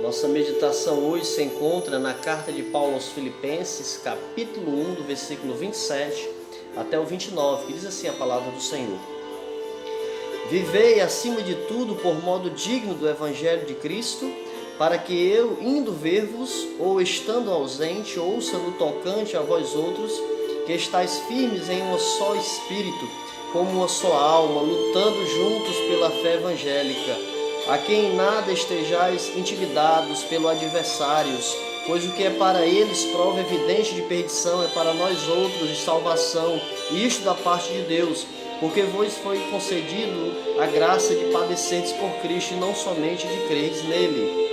Nossa meditação hoje se encontra na carta de Paulo aos Filipenses, capítulo 1, do versículo 27 até o 29, que diz assim a palavra do Senhor. Vivei acima de tudo por modo digno do Evangelho de Cristo, para que eu, indo ver-vos, ou estando ausente, ouça no tocante a vós outros, que estáis firmes em um só espírito, como uma só alma, lutando juntos pela fé evangélica, a quem em nada estejais intimidados pelos adversários, pois o que é para eles prova evidente de perdição é para nós outros de salvação, e isto da parte de Deus, porque vos foi concedido a graça de padecerdes por Cristo e não somente de creres nele.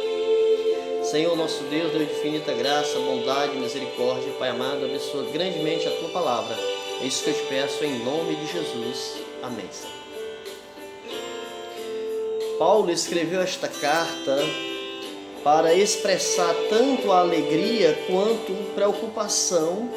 Senhor nosso Deus, Deus de infinita graça, bondade e misericórdia, Pai amado, abençoa grandemente a Tua palavra. É isso que eu te peço em nome de Jesus. Amém. Paulo escreveu esta carta para expressar tanto a alegria quanto a preocupação.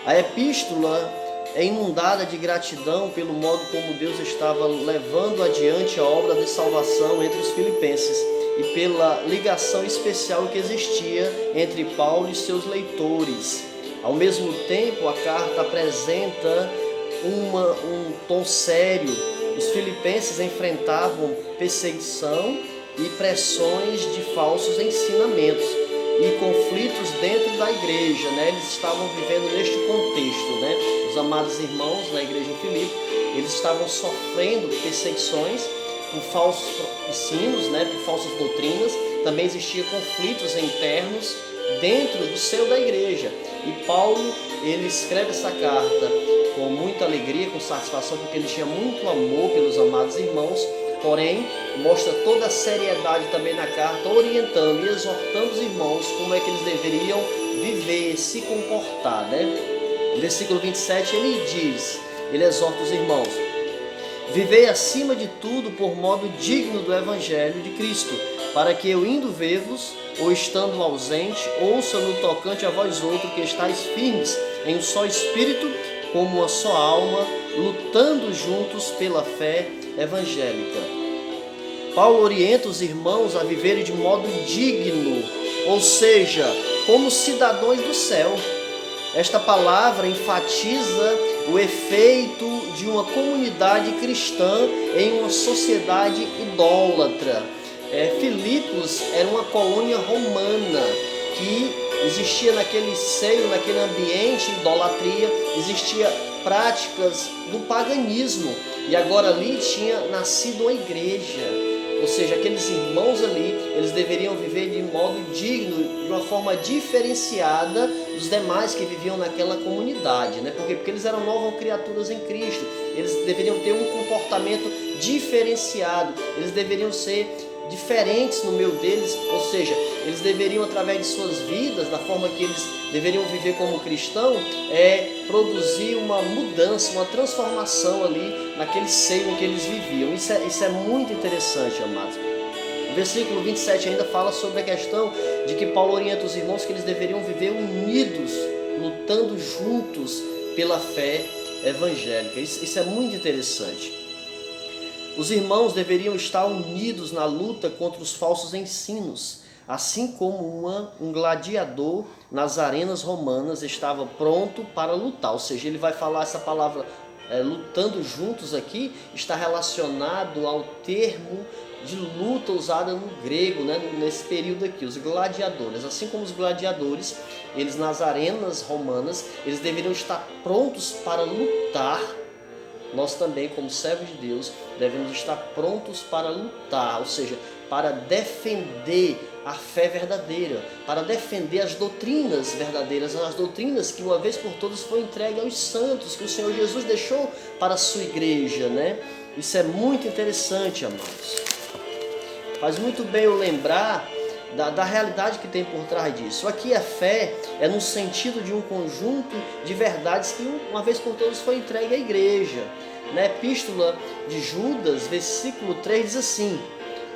A epístola é inundada de gratidão pelo modo como Deus estava levando adiante a obra de salvação entre os filipenses e pela ligação especial que existia entre Paulo e seus leitores. Ao mesmo tempo, a carta apresenta um tom sério. Os filipenses enfrentavam perseguição e pressões de falsos ensinamentos e conflitos dentro da igreja, Eles estavam vivendo neste contexto, Os amados irmãos na igreja em Filipe, eles estavam sofrendo perseguições por falsos ensinos, por falsas doutrinas. Também existiam conflitos internos dentro do seio da igreja. E Paulo, ele escreve essa carta com muita alegria, com satisfação, porque ele tinha muito amor pelos amados irmãos. Porém, mostra toda a seriedade também na carta, orientando e exortando os irmãos como é que eles deveriam viver, se comportar, No versículo 27 ele exorta os irmãos: vivei acima de tudo por modo digno do Evangelho de Cristo, para que eu indo ver-vos, ou estando ausente, ouça no tocante a vós outros que estáis firmes em um só espírito, como uma só alma, lutando juntos pela fé evangélica. Paulo orienta os irmãos a viverem de modo digno, ou seja, como cidadãos do céu. Esta palavra enfatiza o efeito de uma comunidade cristã em uma sociedade idólatra. Filipos era uma colônia romana que existia naquele seio, naquele ambiente de idolatria, existia práticas do paganismo, e agora ali tinha nascido uma igreja. Ou seja, aqueles irmãos ali, eles deveriam viver de modo digno, de uma forma diferenciada dos demais que viviam naquela comunidade, Porque eles eram novas criaturas em Cristo. Eles deveriam ter um comportamento diferenciado, eles deveriam ser diferentes no meio deles, ou seja, eles deveriam, através de suas vidas, da forma que eles deveriam viver como cristão, produzir uma mudança, uma transformação ali naquele seio em que eles viviam. Isso é muito interessante, amados. O versículo 27 ainda fala sobre a questão de que Paulo orienta os irmãos que eles deveriam viver unidos, lutando juntos pela fé evangélica. Isso é muito interessante. Os irmãos deveriam estar unidos na luta contra os falsos ensinos, assim como um gladiador nas arenas romanas estava pronto para lutar. Ou seja, ele vai falar essa palavra lutando juntos aqui, está relacionado ao termo de luta usada no grego, nesse período aqui, os gladiadores. Assim como os gladiadores, eles nas arenas romanas, eles deveriam estar prontos para lutar. Nós também, como servos de Deus, devemos estar prontos para lutar, ou seja, para defender a fé verdadeira, para defender as doutrinas verdadeiras, as doutrinas que uma vez por todas foi entregue aos santos, que o Senhor Jesus deixou para a sua igreja, Isso é muito interessante, amados. Faz muito bem eu lembrar da realidade que tem por trás disso. Aqui a fé é no sentido de um conjunto de verdades que uma vez por todas foi entregue à igreja. Na epístola de Judas, versículo 3 diz assim: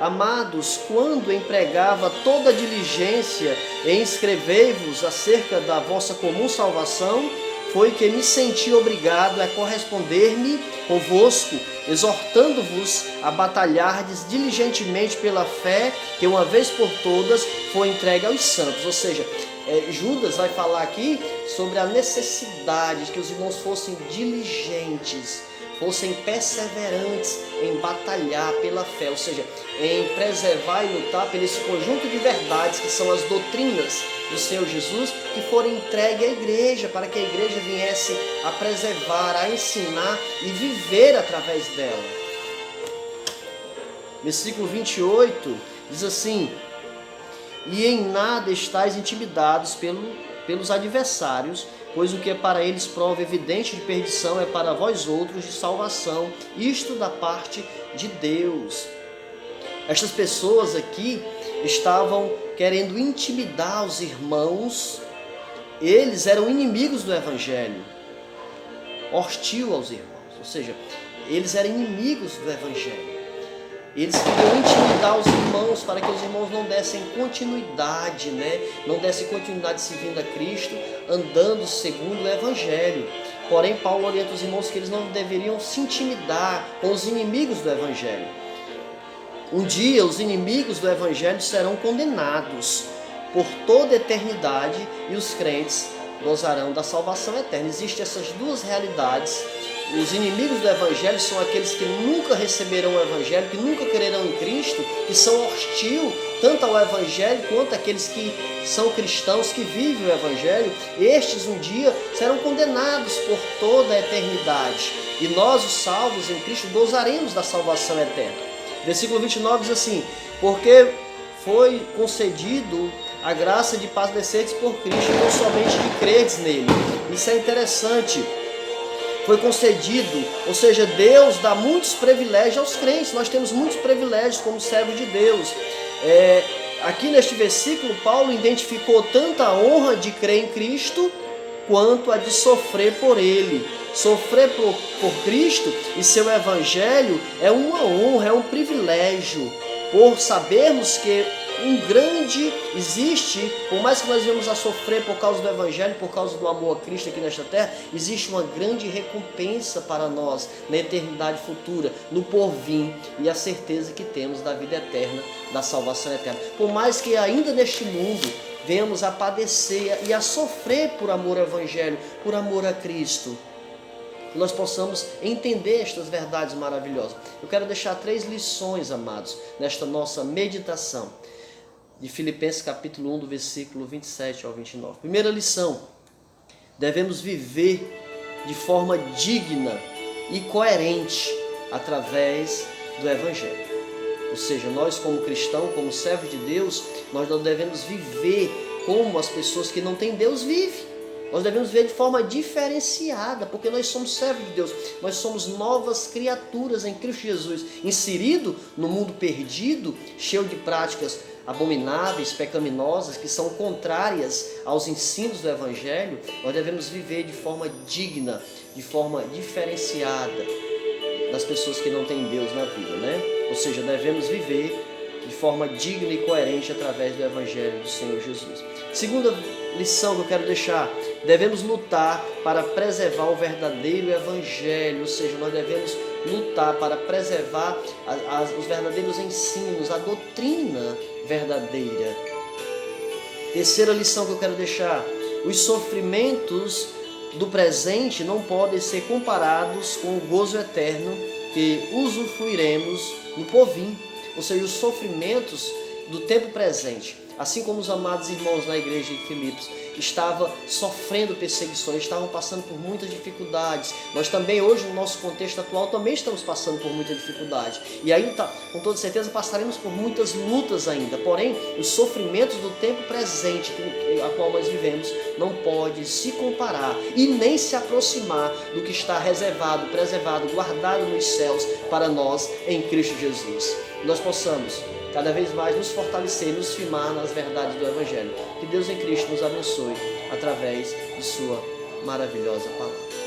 amados, quando empregava toda diligência em escrever-vos acerca da vossa comum salvação, foi que me senti obrigado a corresponder-me convosco, exortando-vos a batalhardes diligentemente pela fé que uma vez por todas foi entregue aos santos. Ou seja, Judas vai falar aqui sobre a necessidade de que os irmãos fossem diligentes, fossem perseverantes em batalhar pela fé, ou seja, em preservar e lutar por esse conjunto de verdades que são as doutrinas do Senhor Jesus, que foram entregues à igreja, para que a igreja viesse a preservar, a ensinar e viver através dela. Versículo 28 diz assim: e em nada estáis intimidados pelos adversários, pois o que é para eles prova evidente de perdição é para vós outros de salvação, isto da parte de Deus. Estas pessoas aqui estavam querendo intimidar os irmãos. Eles eram inimigos do Evangelho, hostil aos irmãos, ou seja, eles eram inimigos do Evangelho. Eles queriam intimidar os irmãos para que os irmãos não dessem continuidade, não dessem continuidade servindo a Cristo, andando segundo o Evangelho. Porém, Paulo orienta os irmãos que eles não deveriam se intimidar com os inimigos do Evangelho. Um dia, os inimigos do Evangelho serão condenados por toda a eternidade e os crentes gozarão da salvação eterna. Existem essas duas realidades. Os inimigos do Evangelho são aqueles que nunca receberão o Evangelho, que nunca crerão em Cristo, que são hostis tanto ao Evangelho quanto aqueles que são cristãos, que vivem o Evangelho. Estes um dia serão condenados por toda a eternidade. E nós, os salvos em Cristo, gozaremos da salvação eterna. Versículo 29 diz assim: porque foi concedido a graça de padecerdes por Cristo, não somente de crerdes nele. Isso é interessante. Foi concedido, ou seja, Deus dá muitos privilégios aos crentes. Nós temos muitos privilégios como servos de Deus. Aqui neste versículo, Paulo identificou tanto a honra de crer em Cristo, quanto a de sofrer por Ele. Sofrer por Cristo e seu Evangelho é uma honra, é um privilégio, por sabermos que um grande existe, por mais que nós venhamos a sofrer por causa do Evangelho, por causa do amor a Cristo aqui nesta terra, existe uma grande recompensa para nós na eternidade futura, no porvir, e a certeza que temos da vida eterna, da salvação eterna. Por mais que ainda neste mundo venhamos a padecer e a sofrer por amor ao Evangelho, por amor a Cristo, que nós possamos entender estas verdades maravilhosas. Eu quero deixar 3 lições, amados, nesta nossa meditação de Filipenses capítulo 1, do versículo 27 ao 29. Primeira lição: devemos viver de forma digna e coerente através do Evangelho. Ou seja, nós como cristãos, como servos de Deus, nós não devemos viver como as pessoas que não têm Deus vivem. Nós devemos viver de forma diferenciada, porque nós somos servos de Deus, nós somos novas criaturas em Cristo Jesus, inserido no mundo perdido, cheio de práticas abomináveis, pecaminosas, que são contrárias aos ensinos do Evangelho. Nós devemos viver de forma digna, de forma diferenciada das pessoas que não têm Deus na vida, Ou seja, devemos viver de forma digna e coerente através do Evangelho do Senhor Jesus. Segunda lição que eu quero deixar: devemos lutar para preservar o verdadeiro Evangelho, ou seja, nós devemos lutar para preservar os verdadeiros ensinos, a doutrina verdadeira. Terceira lição que eu quero deixar: os sofrimentos do presente não podem ser comparados com o gozo eterno que usufruiremos no porvir. Ou seja, os sofrimentos do tempo presente, assim como os amados irmãos na igreja de Filipos estavam sofrendo perseguições, estavam passando por muitas dificuldades. Nós também hoje, no nosso contexto atual, também estamos passando por muita dificuldade. E ainda, com toda certeza, passaremos por muitas lutas ainda. Porém, os sofrimentos do tempo presente, a qual nós vivemos, não pode se comparar e nem se aproximar do que está reservado, preservado, guardado nos céus para nós em Cristo Jesus. Nós possamos cada vez mais nos fortalecer, nos firmar nas verdades do Evangelho. Que Deus em Cristo nos abençoe através de sua maravilhosa palavra.